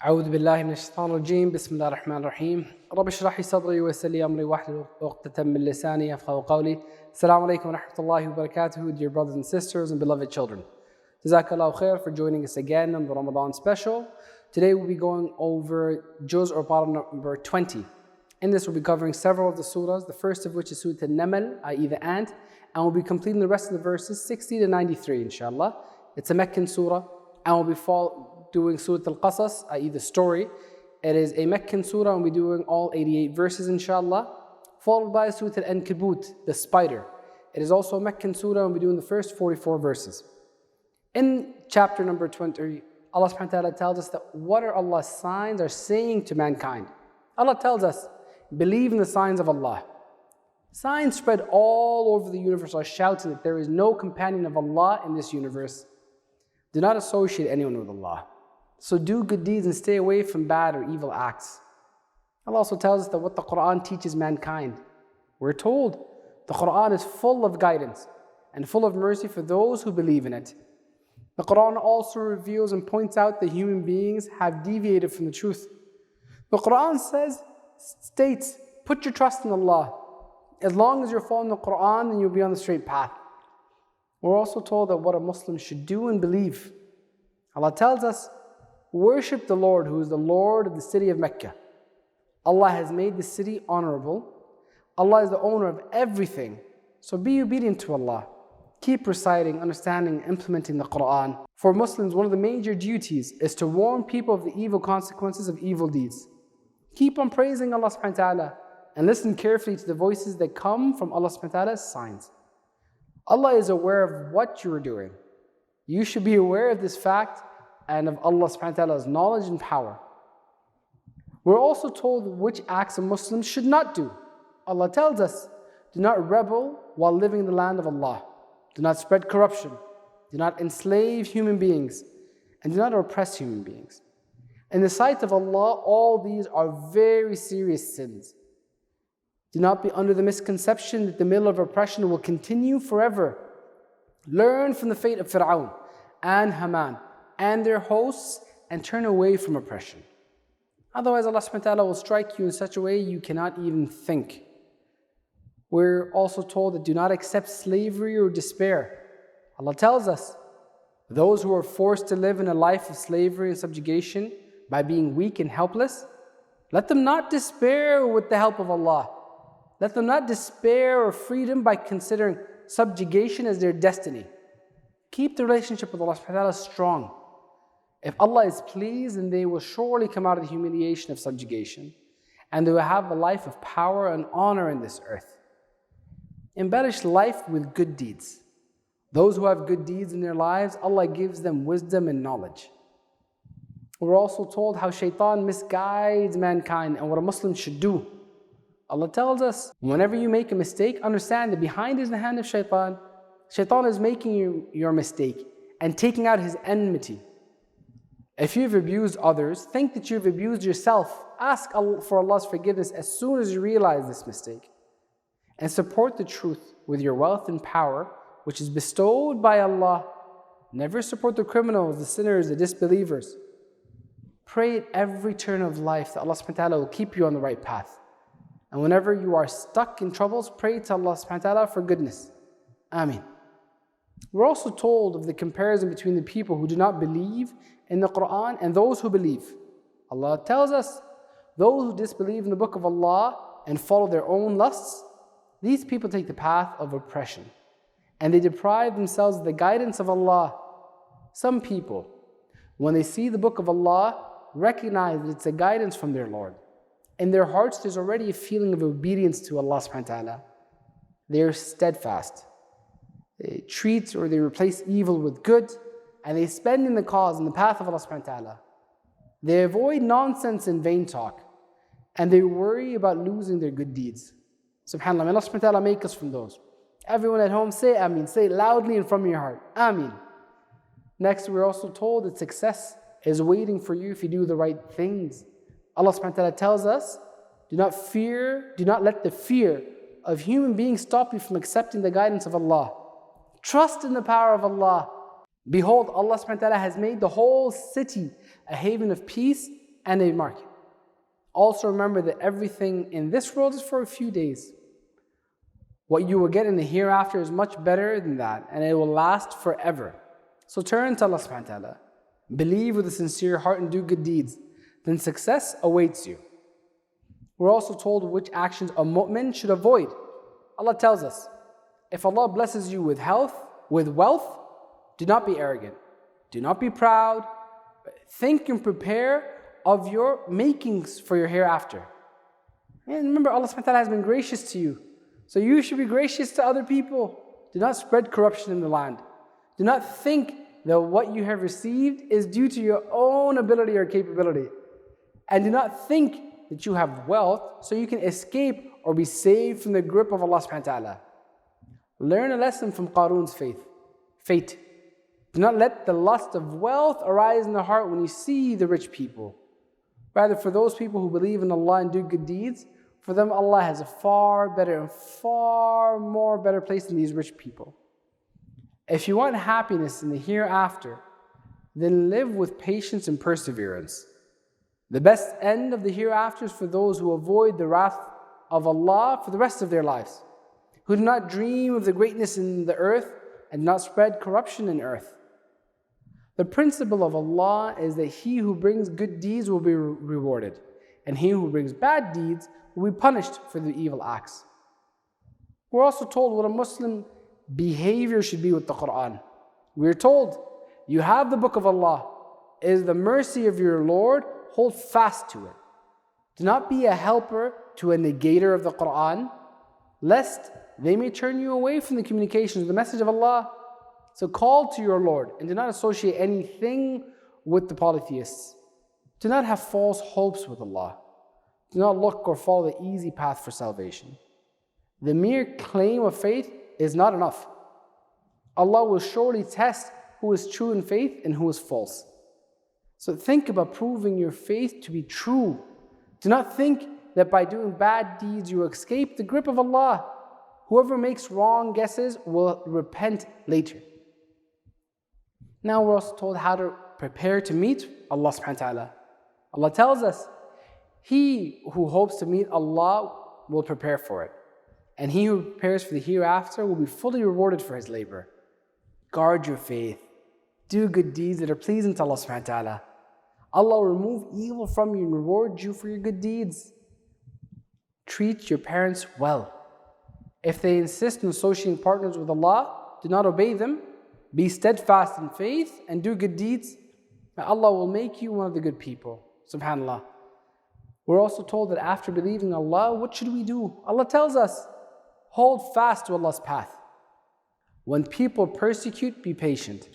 أعوذ بالله من الشيطان الرجيم بسم الله الرحمن الرحيم رب اشرح لي صدري ويسر لي أمري واحلل عقدة من لساني يفقهوا قولي. Assalamu alaikum wa rahmatullahi wa barakatuh, dear brothers and sisters and beloved children. Jazakallahu khair for joining us again on the Ramadan special. Today we'll be going over juz or para number 20. In this we'll be covering several of the surahs, the first of which is Surah Al-Naml, i.e. the ant, and we'll be completing the rest of the verses 60 to 93 inshallah. It's a Meccan surah, and we'll be doing Surah Al-Qasas, i.e. the story. It is a Meccan surah and we'll be doing all 88 verses inshallah, followed by Surah Al-Ankabut, the spider. It is also a Meccan surah and we'll be doing the first 44 verses. In chapter number 20, Allah subhanahu wa ta'ala tells us that what are Allah's signs are saying to mankind. Allah tells us, believe in the signs of Allah. Signs spread all over the universe are shouting that there is no companion of Allah in this universe. Do not associate anyone with Allah. So do good deeds and stay away from bad or evil acts. Allah also tells us that what the Qur'an teaches mankind. We're told the Qur'an is full of guidance and full of mercy for those who believe in it. The Qur'an also reveals and points out that human beings have deviated from the truth. The Qur'an states, put your trust in Allah. As long as you're following the Qur'an, then you'll be on the straight path. We're also told that what a Muslim should do and believe. Allah tells us, worship the Lord who is the Lord of the city of Mecca. Allah has made the city honorable. Allah is the owner of everything. So be obedient to Allah. Keep reciting, understanding, and implementing the Qur'an. For Muslims, one of the major duties is to warn people of the evil consequences of evil deeds. Keep on praising Allah subhanahu wa ta'ala and listen carefully to the voices that come from Allah subhanahu wa ta'ala's signs. Allah is aware of what you are doing. You should be aware of this fact and of Allah subhanahu wa ta'ala's knowledge and power. We're also told which acts a Muslim should not do. Allah tells us, do not rebel while living in the land of Allah. Do not spread corruption. Do not enslave human beings. And do not oppress human beings. In the sight of Allah, all these are very serious sins. Do not be under the misconception that the middle of oppression will continue forever. Learn from the fate of Fir'aun and Haman and their hosts and turn away from oppression. Otherwise Allah subhanahu wa ta'ala will strike you in such a way you cannot even think. We're also told that do not accept slavery or despair. Allah tells us, those who are forced to live in a life of slavery and subjugation by being weak and helpless, let them not despair with the help of Allah. Let them not despair of freedom by considering subjugation as their destiny. Keep the relationship with Allah subhanahu wa ta'ala strong. If Allah is pleased, then they will surely come out of the humiliation of subjugation, and they will have a life of power and honor in this earth. Embellish life with good deeds. Those who have good deeds in their lives, Allah gives them wisdom and knowledge. We're also told how shaitan misguides mankind and what a Muslim should do. Allah tells us, whenever you make a mistake, understand that behind is the hand of shaitan. Shaitan is making your mistake and taking out his enmity. If you've abused others, think that you've abused yourself. Ask for Allah's forgiveness as soon as you realize this mistake. And support the truth with your wealth and power, which is bestowed by Allah. Never support the criminals, the sinners, the disbelievers. Pray at every turn of life that Allah subhanahu wa ta'ala will keep you on the right path. And whenever you are stuck in troubles, pray to Allah subhanahu wa ta'ala for goodness. Ameen. We're also told of the comparison between the people who do not believe in the Qur'an and those who believe. Allah tells us, those who disbelieve in the book of Allah and follow their own lusts, these people take the path of oppression, and they deprive themselves of the guidance of Allah. Some people, when they see the book of Allah, recognize that it's a guidance from their Lord. In their hearts, there's already a feeling of obedience to Allah subhanahu wa ta'ala. They are steadfast. They treat or they replace evil with good, and they spend in the cause, in the path of Allah subhanahu wa ta'ala. They avoid nonsense and vain talk, and they worry about losing their good deeds. SubhanAllah, may Allah subhanahu wa ta'ala make us from those. Everyone at home, say Ameen. Say it loudly and from your heart. Ameen. Next, we're also told that success is waiting for you if you do the right things. Allah subhanahu wa ta'ala tells us, do not let the fear of human beings stop you from accepting the guidance of Allah. Trust in the power of Allah. Behold, Allah subhanahu wa ta'ala has made the whole city a haven of peace and a mark. Also remember that everything in this world is for a few days. What you will get in the hereafter is much better than that, and it will last forever. So turn to Allah subhanahu wa ta'ala. Believe with a sincere heart and do good deeds. Then success awaits you. We're also told which actions a mu'min should avoid. Allah tells us, if Allah blesses you with health, with wealth, do not be arrogant. Do not be proud. Think and prepare of your makings for your hereafter. And remember, Allah subhanahu wa ta'ala has been gracious to you. So you should be gracious to other people. Do not spread corruption in the land. Do not think that what you have received is due to your own ability or capability. And do not think that you have wealth so you can escape or be saved from the grip of Allah subhanahu wa ta'ala. Learn a lesson from Qarun's fate. Do not let the lust of wealth arise in the heart when you see the rich people. Rather, for those people who believe in Allah and do good deeds, for them Allah has a far better and far more better place than these rich people. If you want happiness in the hereafter, then live with patience and perseverance. The best end of the hereafter is for those who avoid the wrath of Allah for the rest of their lives, who do not dream of the greatness in the earth and do not spread corruption in earth. The principle of Allah is that he who brings good deeds will be rewarded, and he who brings bad deeds will be punished for the evil acts. We're also told what a Muslim behavior should be with the Qur'an. We're told, you have the book of Allah. It is the mercy of your Lord. Hold fast to it. Do not be a helper to a negator of the Qur'an, lest they may turn you away from the communications of the message of Allah. So call to your Lord and do not associate anything with the polytheists. Do not have false hopes with Allah. Do not look or follow the easy path for salvation. The mere claim of faith is not enough. Allah will surely test who is true in faith and who is false. So think about proving your faith to be true. Do not think that by doing bad deeds you will escape the grip of Allah. Whoever makes wrong guesses will repent later. Now we're also told how to prepare to meet Allah subhanahu wa ta'ala. Allah tells us, he who hopes to meet Allah will prepare for it. And he who prepares for the hereafter will be fully rewarded for his labor. Guard your faith. Do good deeds that are pleasing to Allah subhanahu wa ta'ala. Allah will remove evil from you and reward you for your good deeds. Treat your parents well. If they insist on associating partners with Allah, do not obey them. Be steadfast in faith and do good deeds. And Allah will make you one of the good people. SubhanAllah. We're also told that after believing Allah, what should we do? Allah tells us, hold fast to Allah's path. When people persecute, be patient.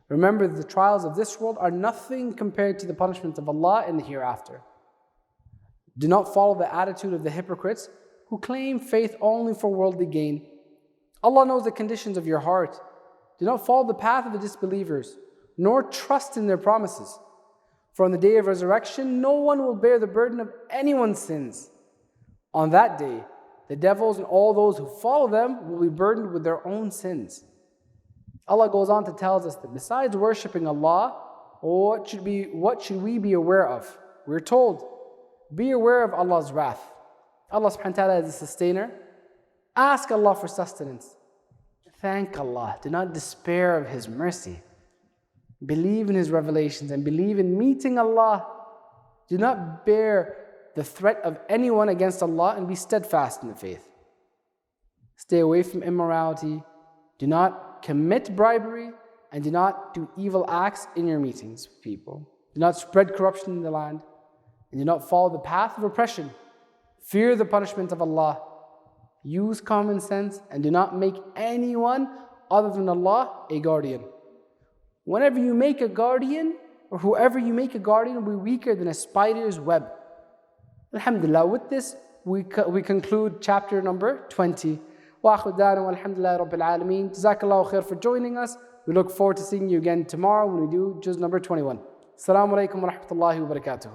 Remember that the trials of this world are nothing compared to the punishment of Allah in the hereafter. Do not follow the attitude of the hypocrites who claim faith only for worldly gain. Allah knows the conditions of your heart. Do not follow the path of the disbelievers, nor trust in their promises. For on the day of resurrection, no one will bear the burden of anyone's sins. On that day, the devils and all those who follow them will be burdened with their own sins. Allah goes on to tell us that besides worshipping Allah, what should we be aware of? We're told, be aware of Allah's wrath. Allah subhanahu wa ta'ala is the sustainer. Ask Allah for sustenance. Thank Allah. Do not despair of His mercy. Believe in His revelations and believe in meeting Allah. Do not bear the threat of anyone against Allah and be steadfast in the faith. Stay away from immorality. Do not commit bribery and do not do evil acts in your meetings with people. Do not spread corruption in the land and do not follow the path of oppression. Fear the punishment of Allah. Use common sense and do not make anyone other than Allah a guardian. Whenever you make a guardian, or whoever you make a guardian will be weaker than a spider's web. Alhamdulillah, with this we conclude chapter number 20. Wa akhiru da'wana walhamdulillahi rabbil alameen. Jazakallahu khair for joining us. We look forward to seeing you again tomorrow when we do juz number 21. Assalamu alaikum wa rahmatullahi wa barakatuh.